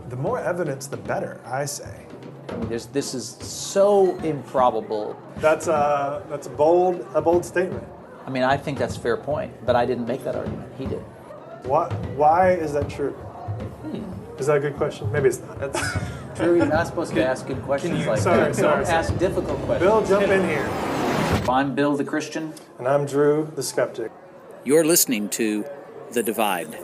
The more evidence, the better, I say. I mean, this is so improbable. That's a bold statement. I mean, I think that's a fair point, but I didn't make that argument. He did. Why is that true? Is that a good question? Maybe it's not. Drew, you're not supposed to ask good questions like sorry, that. sorry. Don't ask difficult questions. Bill, jump in here. I'm Bill the Christian. And I'm Drew the Skeptic. You're listening to The Divide.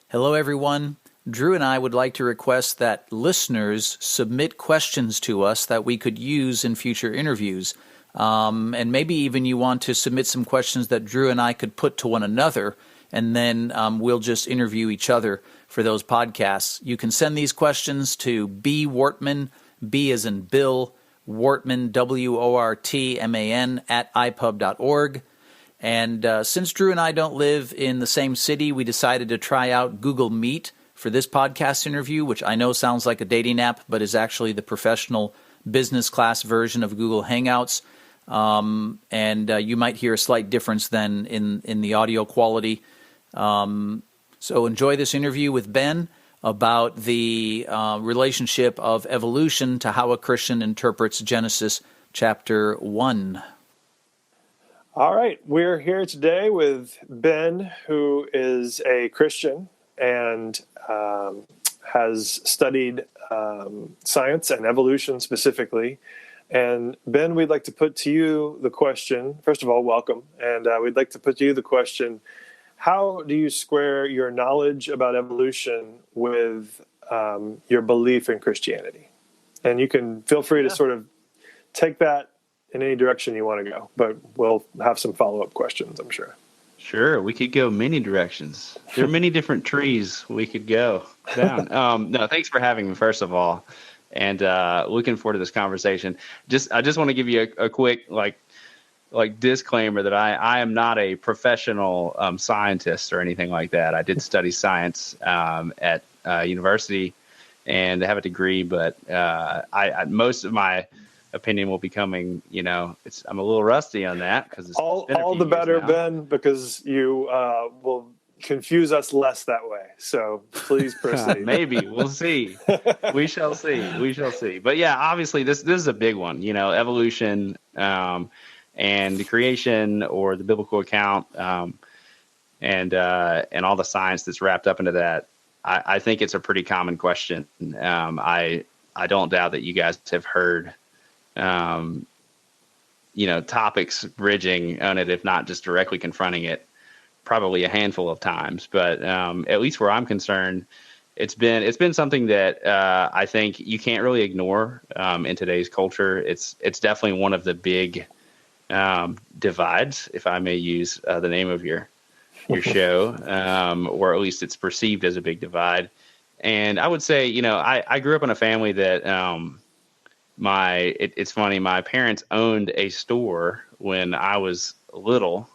Hello, everyone. Drew and I would like to request that listeners submit questions to us that we could use in future interviews. And maybe even you want to submit some questions that Drew and I could put to one another, and then we'll just interview each other for those podcasts. You can send these questions to B. Wortman, B as in Bill, Wortman, WORTMAN, @ipub.org. And since Drew and I don't live in the same city, we decided to try out Google Meet for this podcast interview, which I know sounds like a dating app, but is actually the professional business class version of Google Hangouts. And you might hear a slight difference then in the audio quality. So enjoy this interview with Ben about the relationship of evolution to how a Christian interprets Genesis chapter 1. All right, we're here today with Ben, who is a Christian and has studied science and evolution specifically. And Ben, we'd like to put to you the question, first of all, welcome. And we'd like to put to you the question, how do you square your knowledge about evolution with your belief in Christianity? And you can feel free to sort of take that in any direction you want to go, but we'll have some follow-up questions, I'm sure. Sure, we could go many directions. There are many different trees we could go down. No, thanks for having me, first of all, and looking forward to this conversation. I just want to give you a quick disclaimer that I am not a professional scientist or anything like that. I did study science at university and have a degree, but I most of my opinion will be coming, I'm a little rusty on that because it's all the better, Ben, because you will confuse us less that way. So please proceed. Maybe we'll see. We shall see. But yeah, obviously this is a big one. Evolution and the creation or the biblical account, and all the science that's wrapped up into that. I think it's a pretty common question. I don't doubt that you guys have heard topics bridging on it, if not just directly confronting it, probably a handful of times. But at least where I'm concerned, it's been something that I think you can't really ignore in today's culture. It's definitely one of the big divides, if I may use the name of your show, or at least it's perceived as a big divide. And I would say, I grew up in a family that it's funny. My parents owned a store when I was little,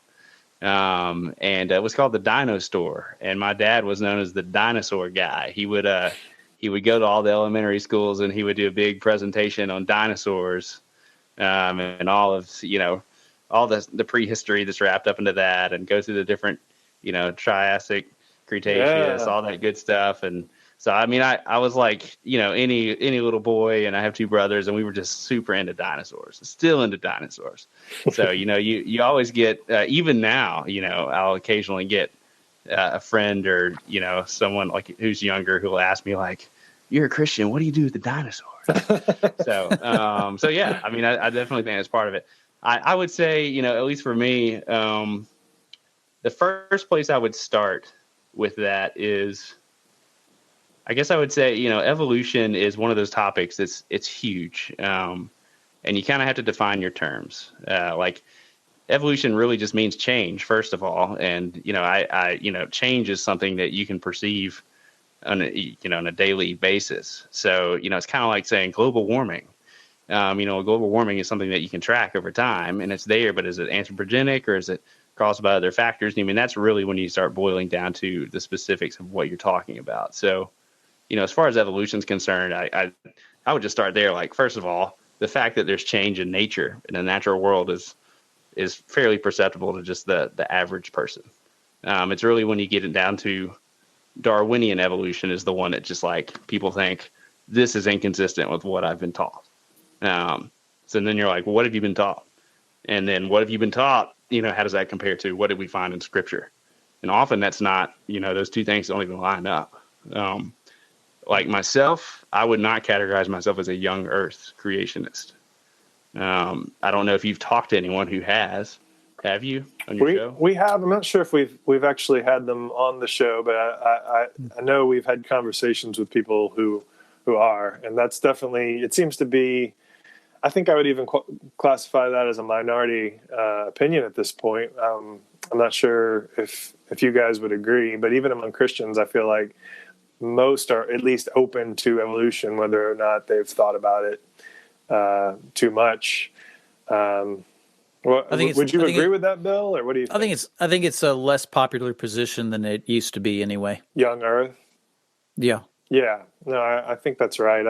and it was called the Dino Store. And my dad was known as the dinosaur guy. He would go to all the elementary schools and he would do a big presentation on dinosaurs, and all of all the prehistory that's wrapped up into that, and go through the different Triassic, Cretaceous, all that good stuff. And so, I mean, I was like, any little boy, and I have two brothers, and we were just super into dinosaurs, still into dinosaurs. So, you always get, even now, I'll occasionally get a friend or, someone like who's younger who will ask me like, "You're a Christian, what do you do with the dinosaurs?" So yeah, I mean, I definitely think that's part of it. I would say, at least for me, the first place I would start with that is, I guess I would say, evolution is one of those topics it's huge. And you kind of have to define your terms. Like evolution really just means change, first of all. And, change is something that you can perceive on a daily basis. So, it's kind of like saying global warming. Global warming is something that you can track over time and it's there, but is it anthropogenic or is it caused by other factors? I mean, that's really when you start boiling down to the specifics of what you're talking about. So, as far as evolution is concerned, I would just start there. Like, first of all, the fact that there's change in nature in the natural world is fairly perceptible to just the average person. It's really when you get it down to, Darwinian evolution is the one that just like people think this is inconsistent with what I've been taught. So then you're like, well, what have you been taught? And then what have you been taught? How does that compare to what did we find in Scripture? And often that's not, those two things don't even line up. Like myself, I would not categorize myself as a young Earth creationist. I don't know if you've talked to anyone who has. Have you on your show? We have. I'm not sure if we've actually had them on the show, but I know we've had conversations with people who are, and that's definitely, it seems to be, I think I would even classify that as a minority opinion at this point. I'm not sure if you guys would agree, but even among Christians, I feel like most are at least open to evolution, whether or not they've thought about it too much. Would you agree with that, Bill, or what do you think? I think it's a less popular position than it used to be anyway. Young Earth? Yeah. Yeah. No, I think that's right.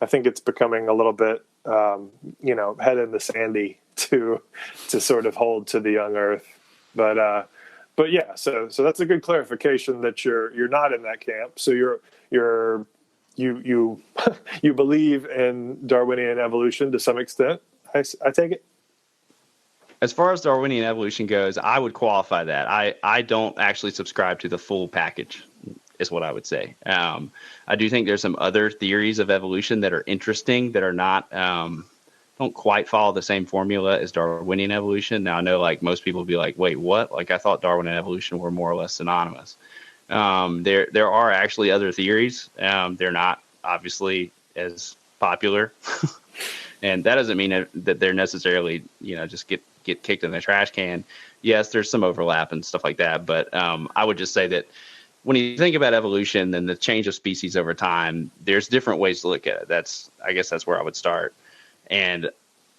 I think it's becoming a little bit, head in the sandy to sort of hold to the young Earth. But yeah, so that's a good clarification that you're not in that camp. So you believe in Darwinian evolution to some extent. I take it. As far as Darwinian evolution goes, I would qualify that. I don't actually subscribe to the full package, is what I would say. I do think there's some other theories of evolution that are interesting that are not don't quite follow the same formula as Darwinian evolution. Now I know like most people will be like, wait, what? Like I thought Darwin and evolution were more or less synonymous. There are actually other theories. They're not obviously as popular, and that doesn't mean that they're necessarily just get kicked in the trash can. Yes, there's some overlap and stuff like that, but I would just say that when you think about evolution and the change of species over time, there's different ways to look at it. I guess that's where I would start. And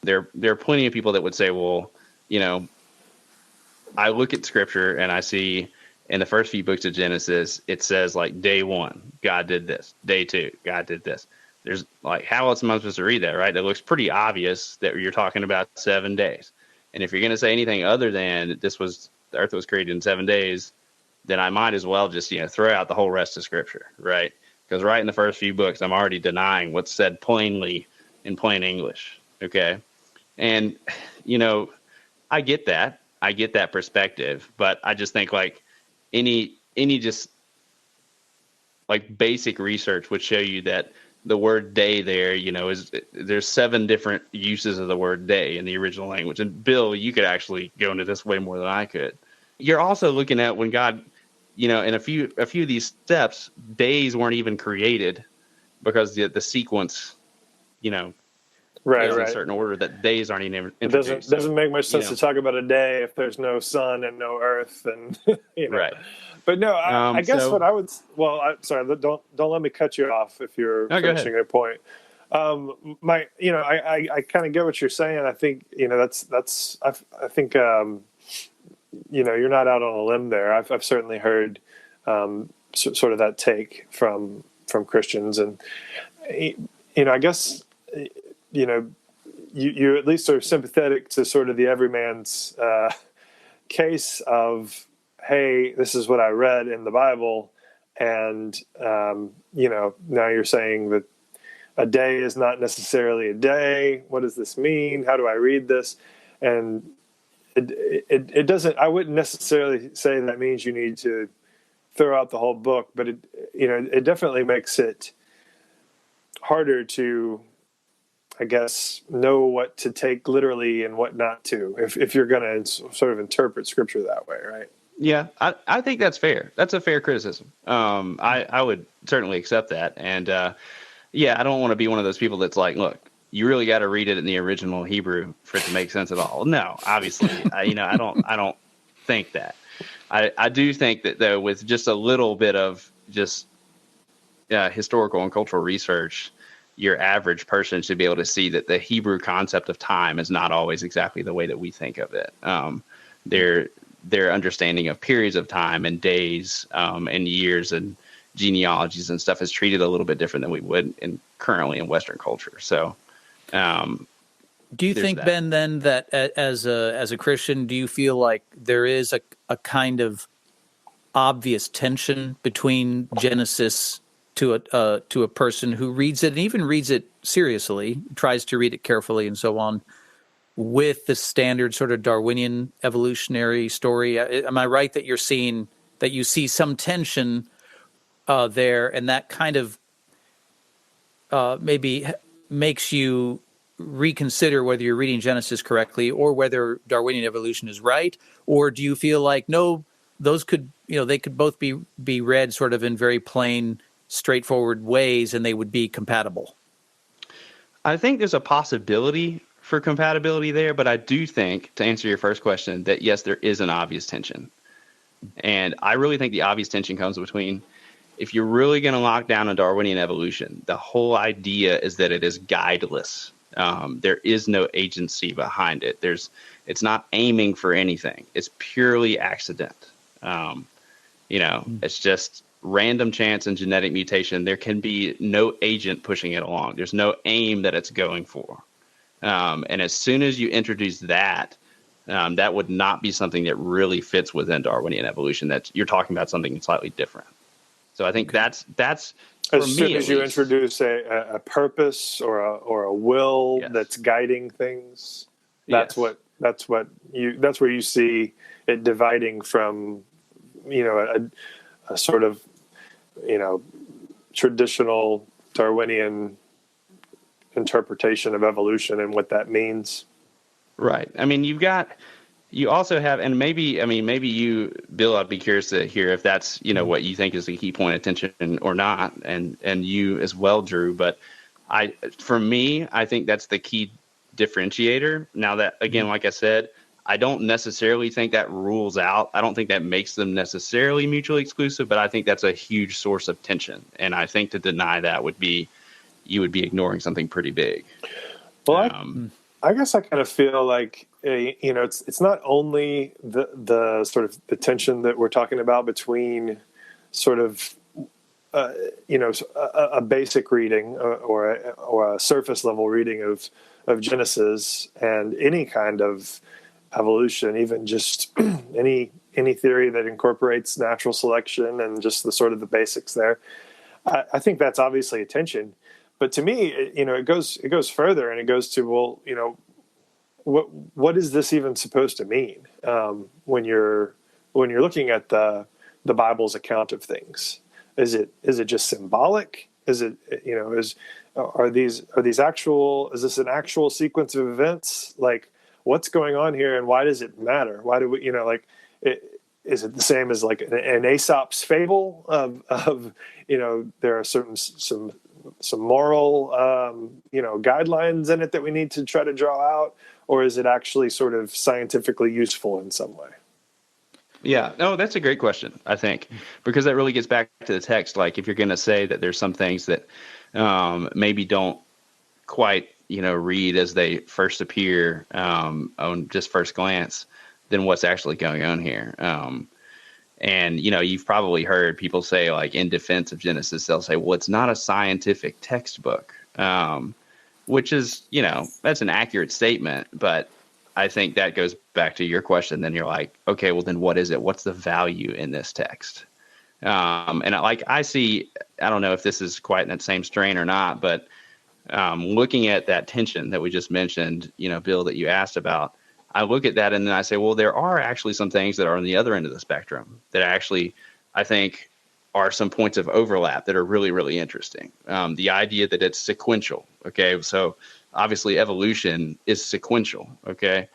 there are plenty of people that would say, well, I look at Scripture and I see in the first few books of Genesis, it says like day 1, God did this. Day 2, God did this. There's like, how else am I supposed to read that, right? It looks pretty obvious that you're talking about 7 days. And if you're going to say anything other than the earth was created in 7 days, then I might as well just, throw out the whole rest of Scripture, right? Because right in the first few books, I'm already denying what's said plainly in plain English, okay? And, I get that. I get that perspective, but I just think like any just like basic research would show you that the word day there, there's 7 different uses of the word day in the original language. And Bill, you could actually go into this way more than I could. You're also looking at when God, in a few of these steps, days weren't even created because the sequence, right, in a certain order that days aren't even introduced. It doesn't make much sense to talk about a day if there's no sun and no earth and Right. But no, I guess what I would. Well, sorry, don't let me cut you off if you're finishing your point. I kind of get what you're saying. I think that's. I think you're not out on a limb there. I've certainly heard sort of that take from Christians, and I guess you at least are sympathetic to sort of the everyman's case of, hey, this is what I read in the Bible, and now you're saying that a day is not necessarily a day. What does this mean? How do I read this? And it doesn't. I wouldn't necessarily say that means you need to throw out the whole book, but it definitely makes it harder to, I guess, know what to take literally and what not to, if you're going to sort of interpret Scripture that way, right? Yeah, I think that's fair. That's a fair criticism. I would certainly accept that. And I don't want to be one of those people that's like, look, you really got to read it in the original Hebrew for it to make sense at all. No, obviously, I don't think that. I do think that though, with just a little bit of just historical and cultural research, your average person should be able to see that the Hebrew concept of time is not always exactly the way that we think of it. Their understanding of periods of time and days and years and genealogies and stuff is treated a little bit different than we would currently in Western culture. So, do you think, that. Ben, then that as a Christian, do you feel like there is a kind of obvious tension between Genesis to a person who reads it and even reads it seriously, tries to read it carefully, and so on, with the standard sort of Darwinian evolutionary story? Am I right that you see some tension there, and that kind of maybe makes you reconsider whether you're reading Genesis correctly or whether Darwinian evolution is right? Or do you feel like, no, those could, they could both be read sort of in very plain, straightforward ways, and they would be compatible? I think there's a possibility for compatibility there, but I do think, to answer your first question, that yes, there is an obvious tension. And I really think the obvious tension comes between, if you're really going to lock down a Darwinian evolution, the whole idea is that it is guideless. There is no agency behind it. It's not aiming for anything. It's purely accident. It's just random chance and genetic mutation. There can be no agent pushing it along. There's no aim that it's going for. And as soon as you introduce that, that would not be something that really fits within Darwinian evolution. That you're talking about something slightly different. So I think that's for as soon as you introduce a purpose or a will that's guiding things. That's where you see it dividing from, a sort of, traditional Darwinian interpretation of evolution and what that means. Right. I mean, you also have, and maybe you, Bill, I'd be curious to hear if that's, what you think is the key point of tension or not, and you as well, Drew. But for me, I think that's the key differentiator. Now that, again, like I said, I don't necessarily think that rules out. I don't think that makes them necessarily mutually exclusive, but I think that's a huge source of tension. And I think to deny that you would be ignoring something pretty big. Well, I guess I kind of feel like, it's not only the sort of the tension that we're talking about between sort of, a basic reading or a surface level reading of Genesis and any kind of evolution, even just any theory that incorporates natural selection and just the sort of the basics there. I think that's obviously a tension. But to me, it goes further, and it goes to, well, what is this even supposed to mean when you're looking at the Bible's account of things? Is it just symbolic? Is it is this an actual sequence of events? Like, what's going on here, and why does it matter? Why do we is it the same as like an Aesop's fable of there are some moral guidelines in it that we need to try to draw out, or is it actually sort of scientifically useful in some way? Yeah, no, that's a great question, I think, because that really gets back to the text. Like, if you're going to say that there's some things that maybe don't quite read as they first appear on just first glance, then what's actually going on here? And, you've probably heard people say, like, in defense of Genesis, they'll say, well, it's not a scientific textbook, which is, that's an accurate statement. But I think that goes back to your question. Then you're like, okay, well, then what is it? What's the value in this text? And I see, I don't know if this is quite in that same strain or not, but looking at that tension that we just mentioned, Bill, that you asked about, I look at that and then I say, well, there are actually some things that are on the other end of the spectrum that actually, I think, are some points of overlap that are really, really interesting. The idea that it's sequential. Okay. So obviously evolution is sequential. Okay.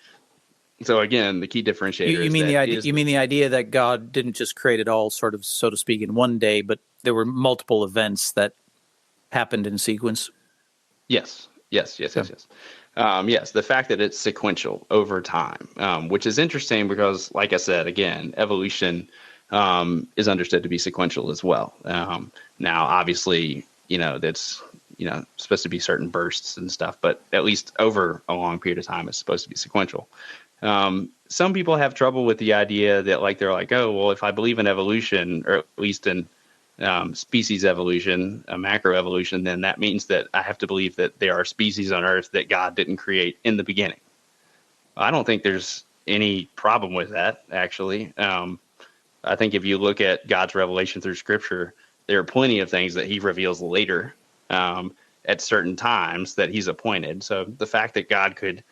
So again, the key differentiator you mean the idea that God didn't just create it all sort of, so to speak, in one day, but there were multiple events that happened in sequence? Yes. Yes, the fact that it's sequential over time, which is interesting because, like I said, again, evolution is understood to be sequential as well. Now, obviously, that's supposed to be certain bursts and stuff, but at least over a long period of time, it's supposed to be sequential. Some people have trouble with the idea that, they're like, oh, well, if I believe in evolution, or at least in species evolution, macroevolution, then that means that I have to believe that there are species on Earth that God didn't create in the beginning. I don't think there's any problem with that, actually. I think if you look at God's revelation through Scripture, there are plenty of things that he reveals later at certain times that he's appointed. So the fact that God could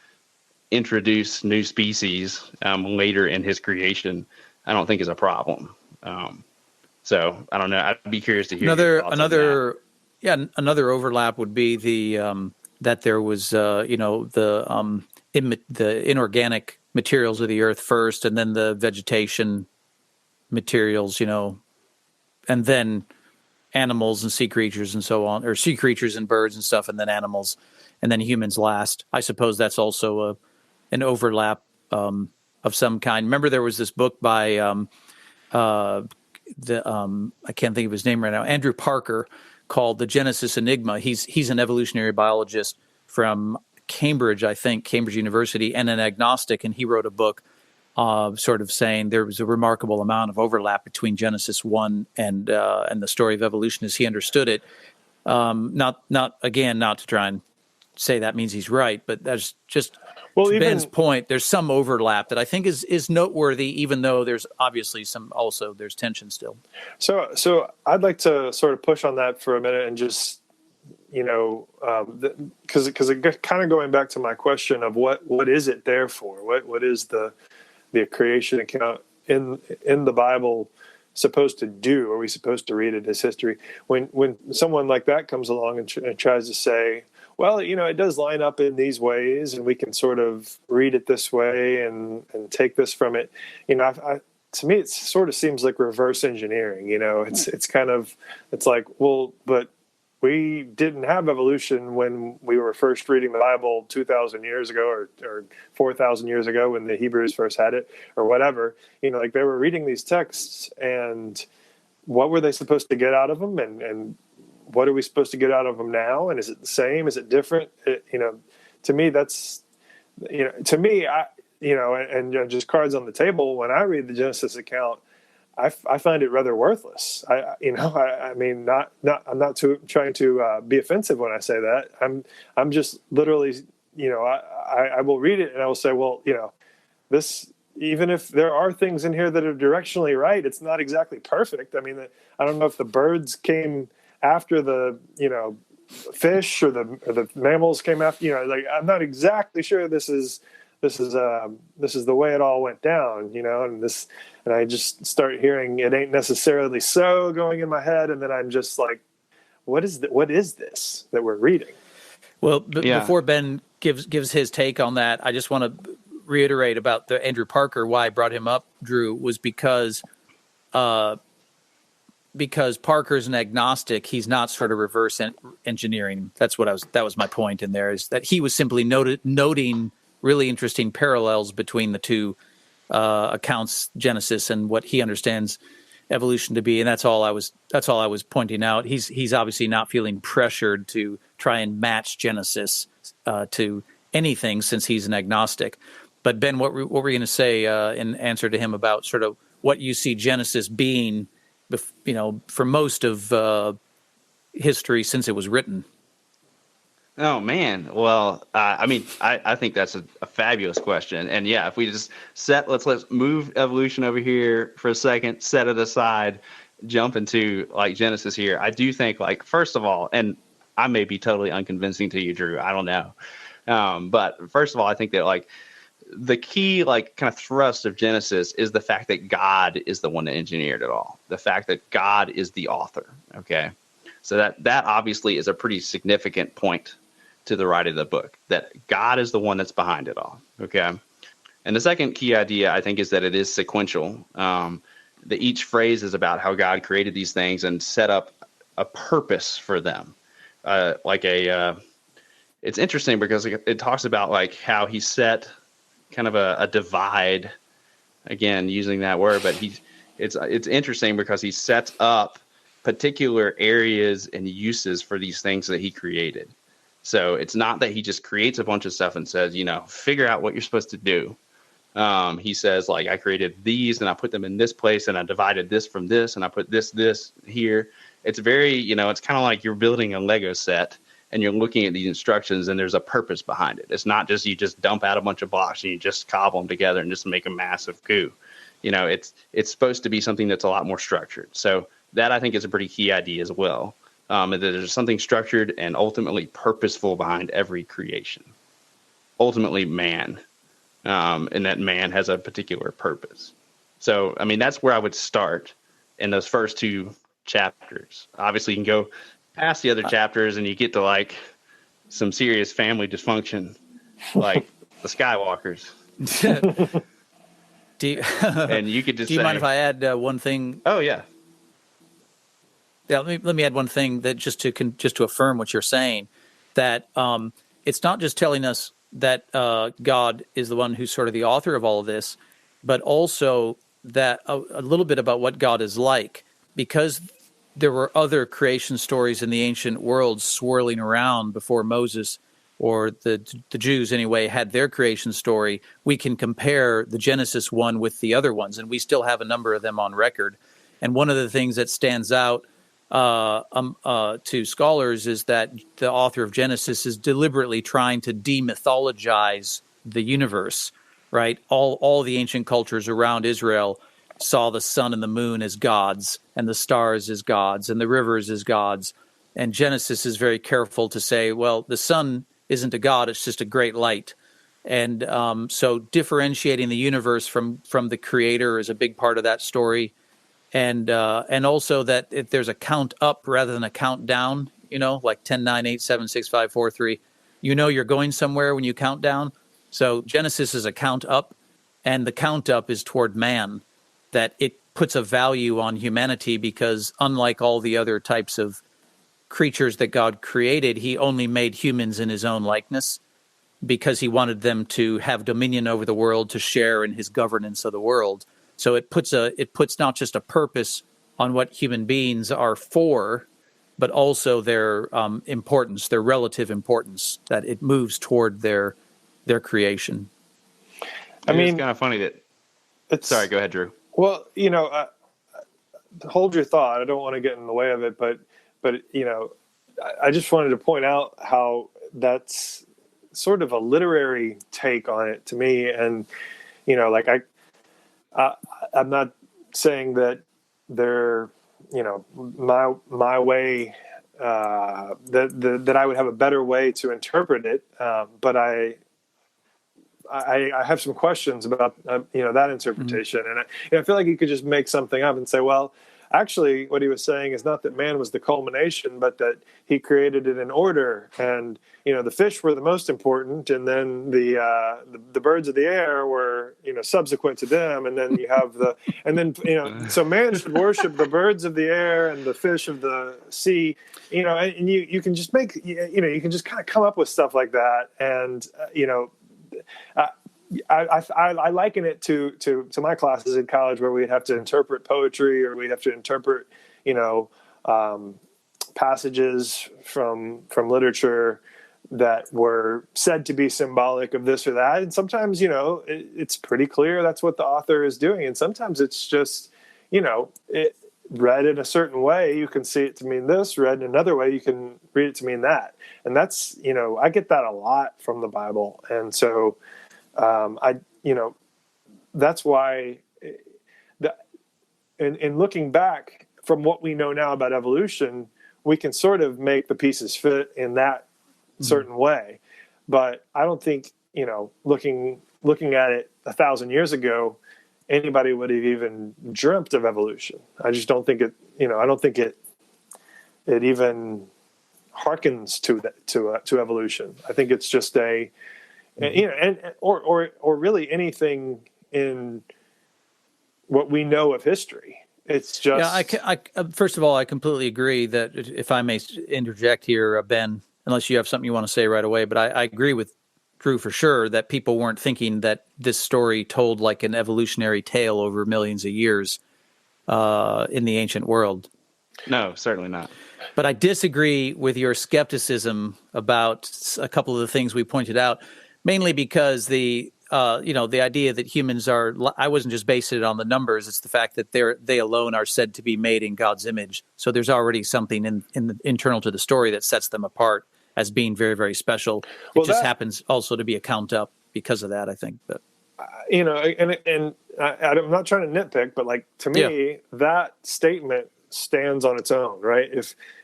introduce new species later in his creation, I don't think is a problem. So I don't know. I'd be curious to hear your thoughts on that. Another overlap would be the that there was the inorganic materials of the earth first, and then the vegetation materials, and then animals and sea creatures and so on, or sea creatures and birds and stuff, and then animals, and then humans last. I suppose that's also an overlap of some kind. Remember, there was this book by I can't think of his name right now, Andrew Parker, called The Genesis Enigma. He's an evolutionary biologist from Cambridge, I think, Cambridge University, and an agnostic, and he wrote a book sort of saying there was a remarkable amount of overlap between Genesis 1 and the story of evolution as he understood it. Not to try and say that means he's right, but that's just to Ben's point. There's some overlap that I think is noteworthy, even though there's obviously there's tension still. So I'd like to sort of push on that for a minute and just, because kind of going back to my question of what is it there for? What is the creation account in the Bible supposed to do? Are we supposed to read it as history? When someone like that comes along and tries to say, well, it does line up in these ways, and we can sort of read it this way and take this from it. To me, it sort of seems like reverse engineering. It's like, well, but we didn't have evolution when we were first reading the Bible 2,000 years ago or 4,000 years ago when the Hebrews first had it or whatever. They were reading these texts, and what were they supposed to get out of them? And what are we supposed to get out of them now? And is it the same? Is it different? To me, that's, and just cards on the table. When I read the Genesis account, I find it rather worthless. I'm not trying to be offensive when I say that. I'm just literally, I will read it and I will say, well, this, even if there are things in here that are directionally right, it's not exactly perfect. I mean, I don't know if the birds came after the, fish or the mammals came after, I'm not exactly sure this is the way it all went down, and I just start hearing it ain't necessarily so going in my head. And then I'm just like, what is this that we're reading? Well, before Ben gives his take on that, I just want to reiterate about the Andrew Parker. Why I brought him up, Drew, was because Parker's an agnostic. He's not sort of reverse engineering. That was my point in there, is that he was simply noting really interesting parallels between the two accounts, Genesis, and what he understands evolution to be, and that's all I was pointing out. He's obviously not feeling pressured to try and match Genesis to anything, since he's an agnostic. But Ben, what were you going to say in answer to him about sort of what you see Genesis being, for most of history since it was written? Oh, man. Well, I think that's a fabulous question. And yeah, if we just let's move evolution over here for a second, set it aside, jump into like Genesis here. I do think, like, first of all, and I may be totally unconvincing to you, Drew, I don't know. But first of all, I think that like the key, like, kind of thrust of Genesis is the fact that God is the one that engineered it all. The fact that God is the author. Okay. So that obviously is a pretty significant point to the writing of the book, that God is the one that's behind it all. Okay. And the second key idea, I think, is that it is sequential. That each phrase is about how God created these things and set up a purpose for them. It's interesting because it talks about like how he set kind of a divide, again, using that word, but it's interesting because he sets up particular areas and uses for these things that he created. So it's not that he just creates a bunch of stuff and says, figure out what you're supposed to do. He says, like, I created these and I put them in this place and I divided this from this and I put this here. It's very, it's kind of like you're building a Lego set and you're looking at these instructions and there's a purpose behind it. It's not just you just dump out a bunch of blocks and you just cobble them together and just make a massive goo. It's supposed to be something that's a lot more structured. So that I think is a pretty key idea as well. That there's something structured and ultimately purposeful behind every creation. Ultimately, man, and that man has a particular purpose. So, I mean, that's where I would start in those first two chapters. Obviously, you can go past the other chapters and you get to like some serious family dysfunction, like the Skywalkers. And you could just do you mind if I add one thing? Oh yeah. Yeah, let me add one thing that just to affirm what you're saying, that it's not just telling us that God is the one who's sort of the author of all of this, but also that a little bit about what God is like, because there were other creation stories in the ancient world swirling around before Moses, or the Jews anyway, had their creation story. We can compare the Genesis one with the other ones, and we still have a number of them on record. And one of the things that stands out to scholars is that the author of Genesis is deliberately trying to demythologize the universe, right? All the ancient cultures around Israel saw the sun and the moon as gods, and the stars as gods, and the rivers as gods. And Genesis is very careful to say, well, the sun isn't a god, it's just a great light. And so differentiating the universe from the creator is a big part of that story. And also that if there's a count up rather than a count down, like 10, 9, 8, 7, 6, 5, 4, 3, you're going somewhere when you count down. So Genesis is a count up, and the count up is toward man, that it puts a value on humanity, because unlike all the other types of creatures that God created, he only made humans in his own likeness, because he wanted them to have dominion over the world, to share in his governance of the world. So it puts not just a purpose on what human beings are for, but also their importance, their relative importance, that it moves toward their creation. I mean, it's kind of funny that. Sorry, go ahead, Drew. Well, hold your thought. I don't want to get in the way of it, but I just wanted to point out how that's sort of a literary take on it to me, and I'm not saying that they're, my way, that I would have a better way to interpret it, but I have some questions about that interpretation, and I feel like you could just make something up and say, well, actually, what he was saying is not that man was the culmination, but that he created it in order, and the fish were the most important, and then the birds of the air were subsequent to them, and then you have so man should worship the birds of the air and the fish of the sea, and you can just make you can just kind of come up with stuff like that, and I liken it to my classes in college, where we'd have to interpret poetry, or we'd have to interpret, passages from literature that were said to be symbolic of this or that. And sometimes, it's pretty clear that's what the author is doing. And sometimes it's just, it read in a certain way, you can see it to mean this, read in another way, you can read it to mean that. And that's, I get that a lot from the Bible. And so, that's why in looking back from what we know now about evolution, we can sort of make the pieces fit in that certain way. But I don't think, looking at it 1,000 years ago, anybody would have even dreamt of evolution. I just don't think it, I don't think it even harkens to evolution. I think it's just or really anything in what we know of history. It's just. Yeah, I first of all, I completely agree that, if I may interject here, Ben, unless you have something you want to say right away, but I agree with Drew for sure that people weren't thinking that this story told like an evolutionary tale over millions of years in the ancient world. No, certainly not. But I disagree with your skepticism about a couple of the things we pointed out, mainly because the idea that humans are, I wasn't just basing it on the numbers. It's the fact that they alone are said to be made in God's image. So there's already something in the internal to the story that sets them apart as being very, very special. It just happens also to be a count up because of that, I think. But and I'm not trying to nitpick, but like to me, that statement stands on its own, right?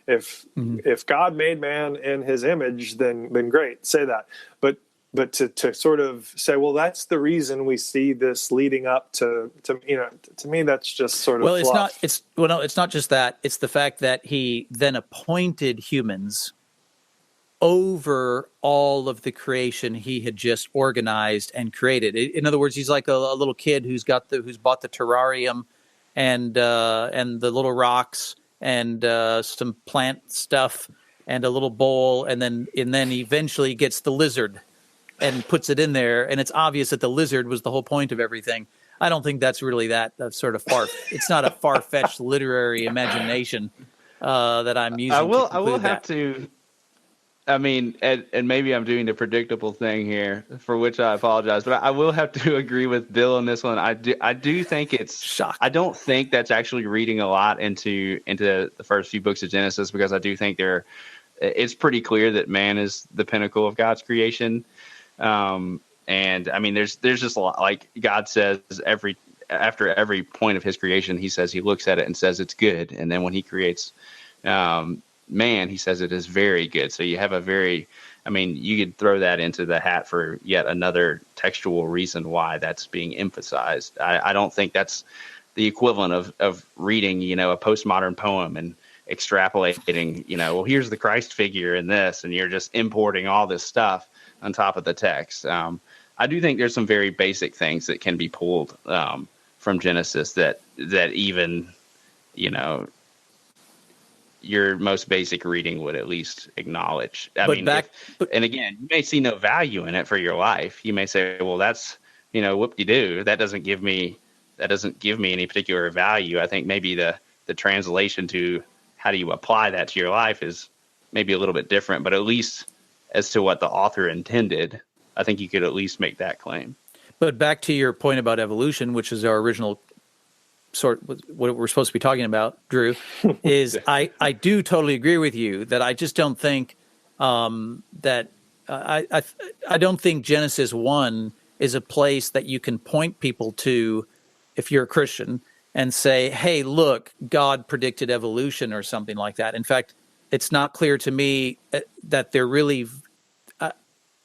If God made man in His image, then great, say that. But to sort of say, well, that's the reason we see this leading up to to me, that's just sort of fluff. It's not just that. It's the fact that He then appointed humans over all of the creation He had just organized and created. In other words, He's like a little kid who's bought the terrarium and the little rocks and some plant stuff and a little bowl, and then eventually gets the lizard and puts it in there, and it's obvious that the lizard was the whole point of everything. I don't think that's really that sort of far. It's not a far-fetched literary imagination that I'm using. I will have to. I mean, and maybe I'm doing the predictable thing here, for which I apologize, but I will have to agree with Bill on this one. I do think it's shocked. I don't think that's actually reading a lot into the first few books of Genesis, because I do think it's pretty clear that man is the pinnacle of God's creation. And I mean, there's just a lot, like God says after every point of His creation, He says He looks at it and says it's good, and then when He creates man, He says it is very good. So you have you could throw that into the hat for yet another textual reason why that's being emphasized. I don't think that's the equivalent of reading, a postmodern poem and extrapolating, well, here's the Christ figure in this, and you're just importing all this stuff on top of the text. I do think there's some very basic things that can be pulled from Genesis that even, your most basic reading would at least acknowledge. And again, you may see no value in it for your life. You may say, well, that's, whoop-de-doo. That doesn't give me any particular value. I think maybe the translation to how do you apply that to your life is maybe a little bit different, but at least as to what the author intended, I think you could at least make that claim. But back to your point about evolution, which is our original what we're supposed to be talking about, Drew, is I do totally agree with you that I just don't think that I don't think Genesis 1 is a place that you can point people to if you're a Christian and say, hey, look, God predicted evolution or something like that. In fact, it's not clear to me that they're really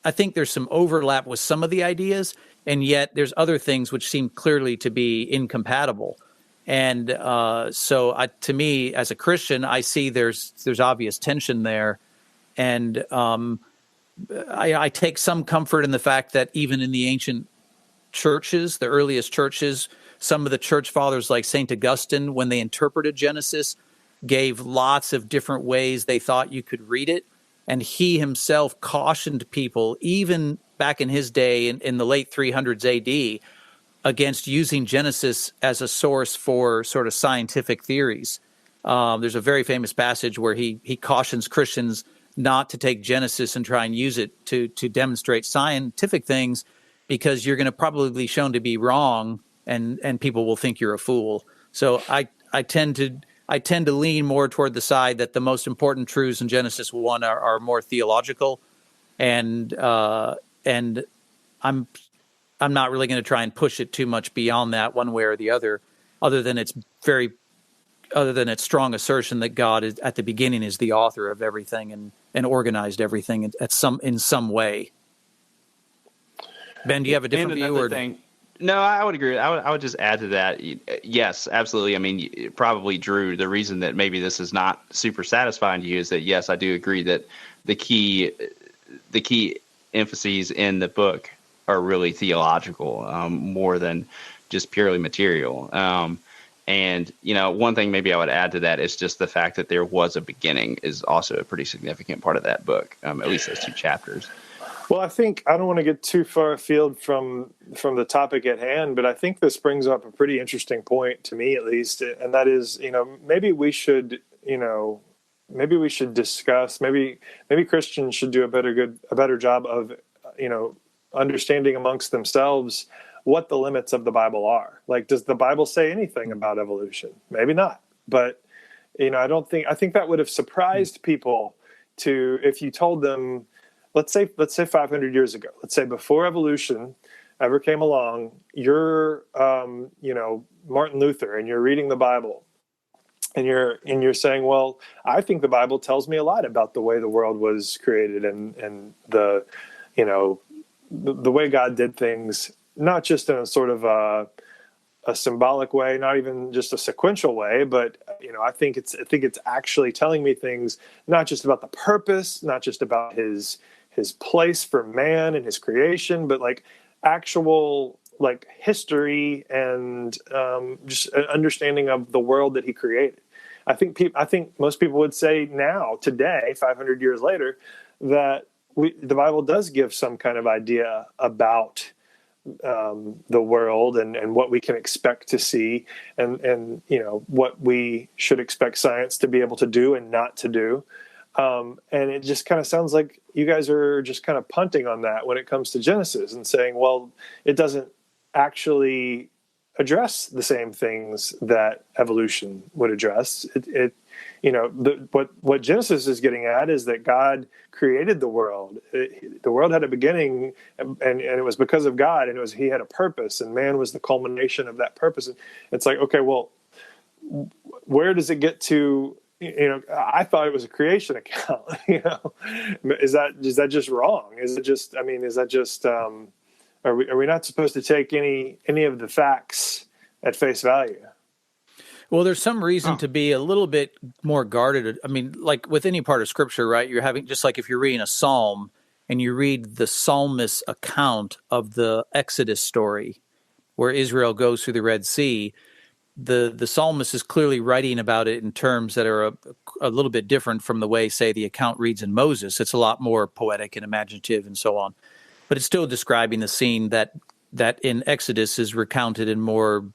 I think there's some overlap with some of the ideas, and yet there's other things which seem clearly to be incompatible. And so to me, as a Christian, I see there's obvious tension there. And I take some comfort in the fact that even in the ancient churches, the earliest churches, some of the church fathers like St. Augustine, when they interpreted Genesis, gave lots of different ways they thought you could read it. And he himself cautioned people, even back in his day in the late 300s AD, against using Genesis as a source for sort of scientific theories. There's a very famous passage where he cautions Christians not to take Genesis and try and use it to demonstrate scientific things, because you're going to probably be shown to be wrong, and people will think you're a fool. So I tend to lean more toward the side that the most important truths in Genesis 1 are more theological, and I'm not really going to try and push it too much beyond that one way or the other, other than its strong assertion that God is at the beginning is the author of everything and organized everything in some way. Ben, do you have a different view? No, I would agree. I would just add to that. Yes, absolutely. I mean, probably, Drew, the reason that maybe this is not super satisfying to you is that, yes, I do agree that the key emphases in the book are really theological, more than just purely material. And, one thing maybe I would add to that is just the fact that there was a beginning is also a pretty significant part of that book, at least those 2 chapters. Well, I think I don't want to get too far afield from the topic at hand, but I think this brings up a pretty interesting point to me, at least, and that is, maybe we should discuss, maybe Christians should do a better job of, understanding amongst themselves what the limits of the Bible are. Like, does the Bible say anything about evolution? Maybe not, but I think that would have surprised people if you told them, let's say 500 years ago, let's say before evolution, ever came along, you're, Martin Luther, and you're reading the Bible, and you're saying, well, I think the Bible tells me a lot about the way the world was created, and the way God did things, not just in a sort of a symbolic way, not even just a sequential way, but I think it's actually telling me things, not just about the purpose, not just about his place for man and his creation, but like actual like history and just an understanding of the world that he created. I think most people would say now, today, 500 years later, that the Bible does give some kind of idea about the world and what we can expect to see, and what we should expect science to be able to do and not to do. And it just kind of sounds like you guys are just kind of punting on that when it comes to Genesis and saying, well, it doesn't actually address the same things that evolution would address. What Genesis is getting at is that God created the world. The world had a beginning, and it was because of God, and he had a purpose, and man was the culmination of that purpose. And it's like, okay, well, where does it get to? I thought it was a creation account. Is that just wrong? Is it just? I mean, is that just? Are we not supposed to take any of the facts at face value? Well, there's some reason to be a little bit more guarded. I mean, like with any part of Scripture, right? You're having, just like if you're reading a psalm and you read the psalmist's account of the Exodus story where Israel goes through the Red Sea, the psalmist is clearly writing about it in terms that are a little bit different from the way, say, the account reads in Moses. It's a lot more poetic and imaginative and so on. But it's still describing the scene that in Exodus is recounted in more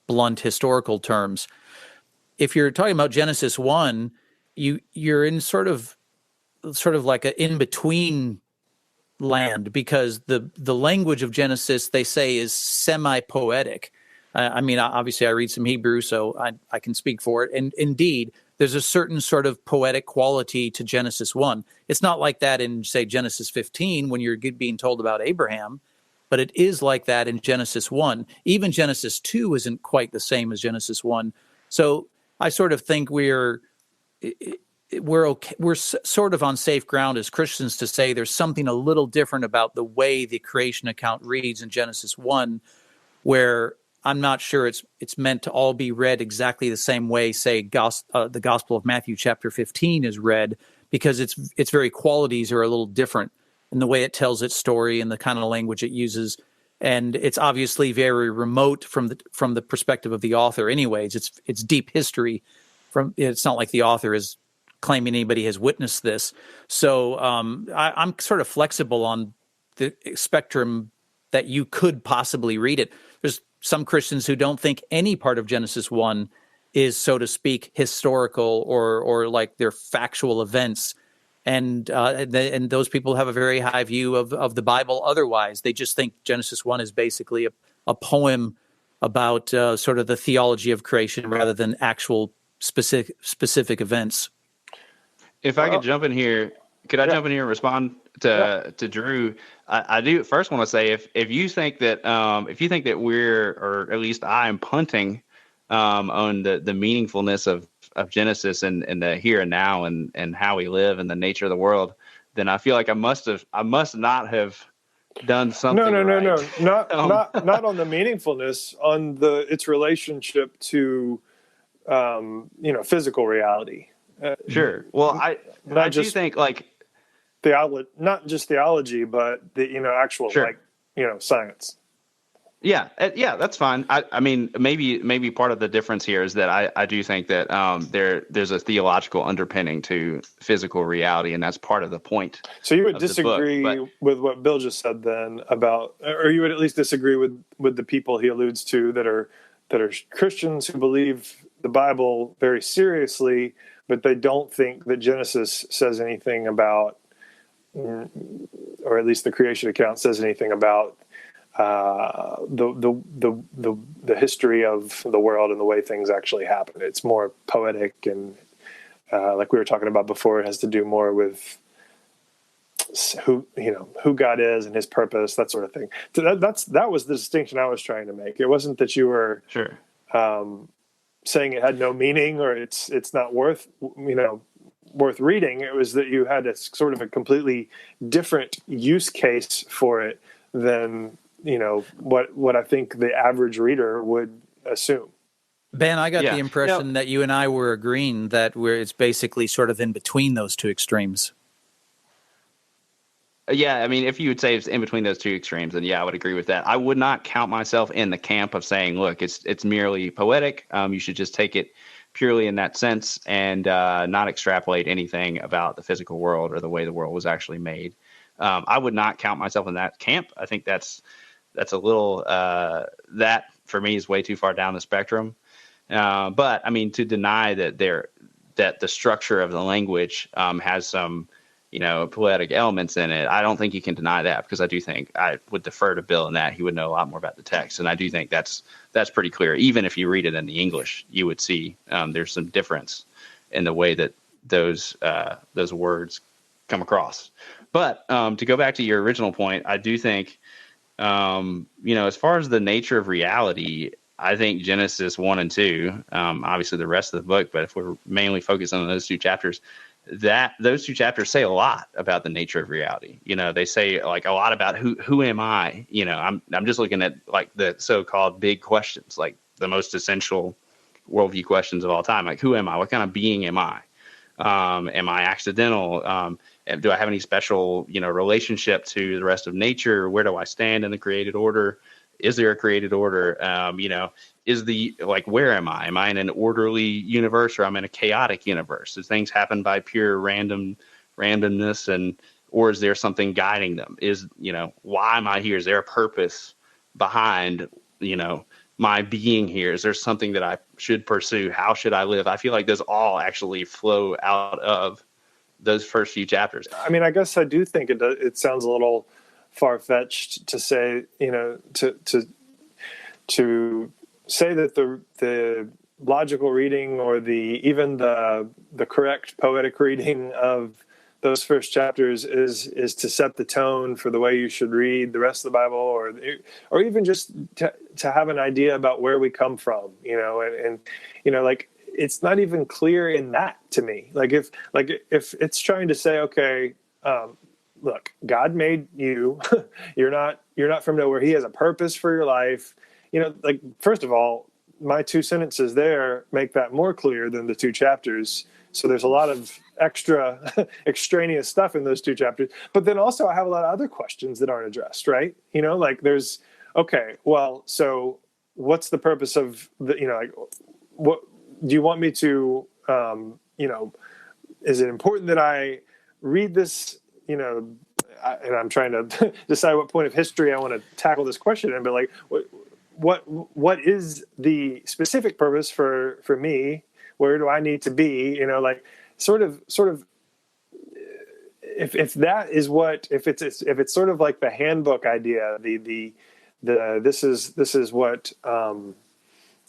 blunt historical terms. If you're talking about Genesis 1, you're in sort of like an in-between land, because the language of Genesis, they say, is semi-poetic. I mean, obviously I read some Hebrew, so I can speak for it. And indeed, there's a certain sort of poetic quality to Genesis 1. It's not like that in, say, Genesis 15 when you're being told about Abraham, but it is like that in Genesis 1. Even Genesis 2 isn't quite the same as Genesis 1. So I sort of think we're okay. We're sort of on safe ground as Christians to say there's something a little different about the way the creation account reads in Genesis 1, where I'm not sure it's meant to all be read exactly the same way, say, the Gospel of Matthew chapter 15 is read, because its very qualities are a little different in the way it tells its story and the kind of language it uses. And it's obviously very remote from the perspective of the author anyways. It's deep history. It's not like the author is claiming anybody has witnessed this. So I'm sort of flexible on the spectrum that you could possibly read it. There's some Christians who don't think any part of Genesis 1 is, so to speak, historical or like they're factual events. And those people have a very high view of the Bible otherwise. They just think Genesis 1 is basically a poem about sort of the theology of creation rather than actual specific events. If I could jump in here, jump in here and respond to Drew? I do first want to say, if you think that we're, or at least I am, punting on the meaningfulness of Genesis and the here and now and how we live and the nature of the world, then I feel like I must not have done something. No. Not on the meaningfulness, on its relationship to physical reality. Sure. Well, I do think like not just theology, but the actual science. Yeah, that's fine. I mean, maybe part of the difference here is that I do think that there's a theological underpinning to physical reality, and that's part of the point. So you would disagree with what Bill just said then about, or you would at least disagree with the people he alludes to that are Christians who believe the Bible very seriously, but they don't think that Genesis says anything about, or at least the creation account says anything about the history of the world and the way things actually happen. It's more poetic, and like we were talking about before, it has to do more with who God is and his purpose, that sort of thing. So that was the distinction I was trying to make. It wasn't that you were Sure. saying it had no meaning or it's not worth reading. It was that you had a sort of a completely different use case for it than what I think the average reader would assume. Ben, I got Yeah. the impression that you and I were agreeing that it's basically sort of in between those two extremes. Yeah, I mean, if you would say it's in between those two extremes, then yeah, I would agree with that. I would not count myself in the camp of saying, look, it's merely poetic. You should just take it purely in that sense and not extrapolate anything about the physical world or the way the world was actually made. I would not count myself in that camp. I think that's a little that for me is way too far down the spectrum. But I mean, to deny that the structure of the language has some poetic elements in it, I don't think you can deny that, because I do think I would defer to Bill in that he would know a lot more about the text, and I do think that's pretty clear. Even if you read it in the English, you would see there's some difference in the way that those words come across. But to go back to your original point, I do think as far as the nature of reality, I think Genesis 1 and 2, obviously the rest of the book, but if we're mainly focused on those two chapters, those two chapters say a lot about the nature of reality. They say like a lot about who am I? I'm just looking at like the so-called big questions, like the most essential worldview questions of all time. Like, who am I? What kind of being am I? Am I accidental? Do I have any special, relationship to the rest of nature? Where do I stand in the created order? Is there a created order? Where am I? Am I in an orderly universe, or I'm in a chaotic universe? Do things happen by pure randomness, or is there something guiding them? Why am I here? Is there a purpose behind, my being here? Is there something that I should pursue? How should I live? I feel like those all actually flow out of those first few chapters. I mean, I guess I do think it sounds a little far-fetched to say, to say that the logical reading or even the correct poetic reading of those first chapters is to set the tone for the way you should read the rest of the Bible, or even just to have an idea about where we come from, and it's not even clear in that to me. Like if it's trying to say, okay, look, God made you, you're not from nowhere. He has a purpose for your life. First of all, my two sentences there make that more clear than the two chapters. So there's a lot of extra extraneous stuff in those two chapters. But then also I have a lot of other questions that aren't addressed, right? There's, okay, well, so what's the purpose of what do you want me to, is it important that I read this, and I'm trying to decide what point of history I want to tackle this question in, but what is the specific purpose for me? Where do I need to be? Sort of. If that is if it's sort of like the handbook idea, this is what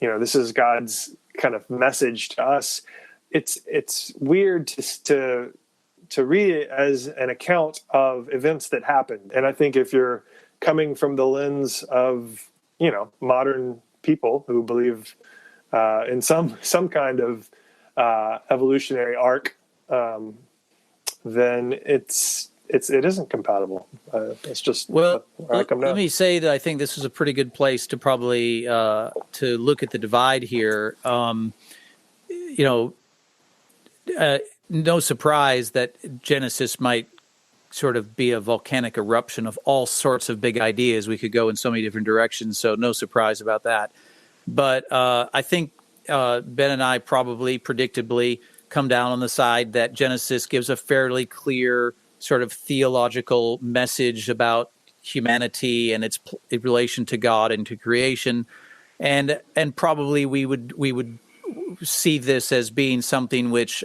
this is God's kind of message to us. It's weird to read it as an account of events that happened. And I think if you're coming from the lens of modern people who believe in some kind of evolutionary arc, then it isn't compatible. It's just well. I come Let me say that I think this is a pretty good place to probably to look at the divide here. No surprise that Genesis might sort of be a volcanic eruption of all sorts of big ideas. We could go in so many different directions, so no surprise about that. But I think Ben and I probably predictably come down on the side that Genesis gives a fairly clear sort of theological message about humanity and its relation to God and to creation, and probably we would see this as being something which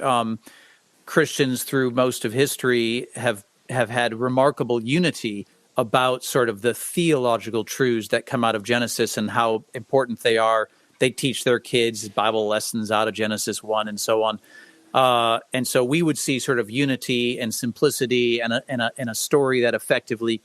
Christians through most of history have had remarkable unity about, sort of the theological truths that come out of Genesis and how important they are. They teach their kids Bible lessons out of Genesis 1 and so on. And so we would see sort of unity and simplicity and a story that effectively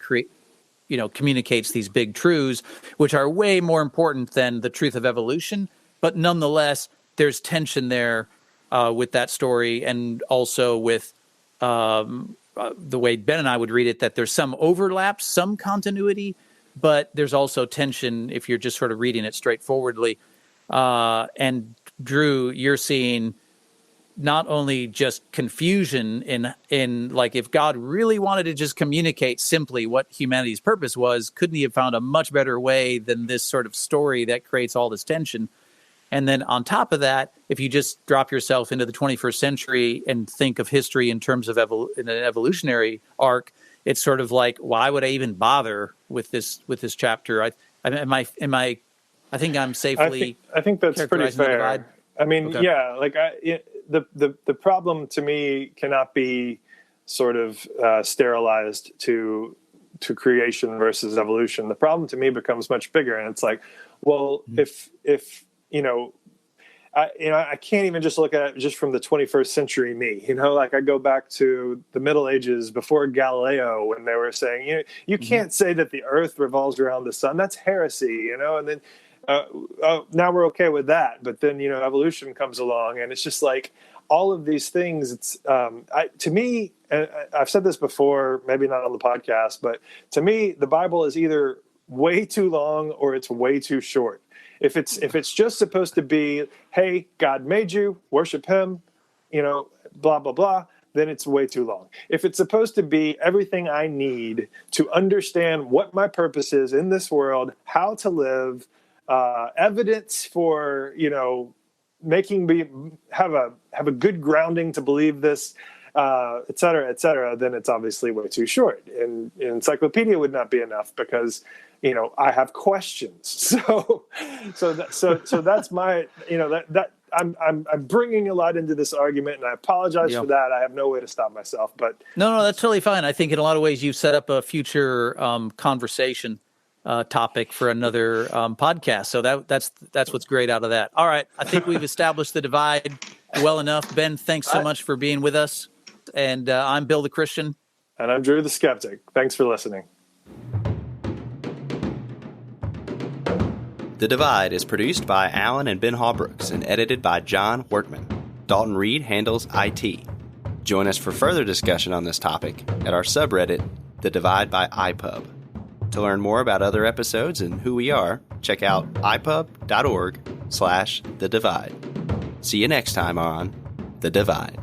communicates these big truths, which are way more important than the truth of evolution. But nonetheless, there's tension there with that story, and also with the way Ben and I would read it, that there's some overlap, some continuity, but there's also tension if you're just sort of reading it straightforwardly. And Drew, you're seeing not only just confusion in like, if God really wanted to just communicate simply what humanity's purpose was, couldn't he have found a much better way than this sort of story that creates all this tension? And then on top of that, if you just drop yourself into the 21st century and think of history in terms of in an evolutionary arc, it's sort of like, why would I even bother with this chapter? I think I'm safely. I think that's pretty fair. I mean, okay. Yeah, like the problem to me cannot be sort of sterilized to creation versus evolution. The problem to me becomes much bigger, and it's like, well, if I can't even just look at it just from the 21st century me. Like, I go back to the Middle Ages before Galileo, when they were saying, you can't say that the Earth revolves around the sun. That's heresy, and then now we're okay with that. But then, evolution comes along, and it's just like all of these things. It's to me, and I've said this before, maybe not on the podcast, but to me, the Bible is either way too long or it's way too short. If it's just supposed to be, hey, God made you, worship him, blah, blah, blah, then it's way too long. If it's supposed to be everything I need to understand what my purpose is in this world, how to live, evidence for, making me have a good grounding to believe this, et cetera, then it's obviously way too short. And an encyclopedia would not be enough, because I have questions. So that's my, that I'm bringing a lot into this argument, and I apologize for that. I have no way to stop myself, but no, that's totally fine. I think in a lot of ways you've set up a future conversation topic for another podcast. So that's what's great out of that. All right. I think we've established the divide well enough. Ben, thanks so much for being with us. And I'm Bill the Christian. And I'm Drew the Skeptic. Thanks for listening. The Divide is produced by Alan and Ben Hawbrooks and edited by John Workman. Dalton Reed handles IT. Join us for further discussion on this topic at our subreddit, TheDividebyiPUB. To learn more about other episodes and who we are, check out ipub.org/thedivide. See you next time on The Divide.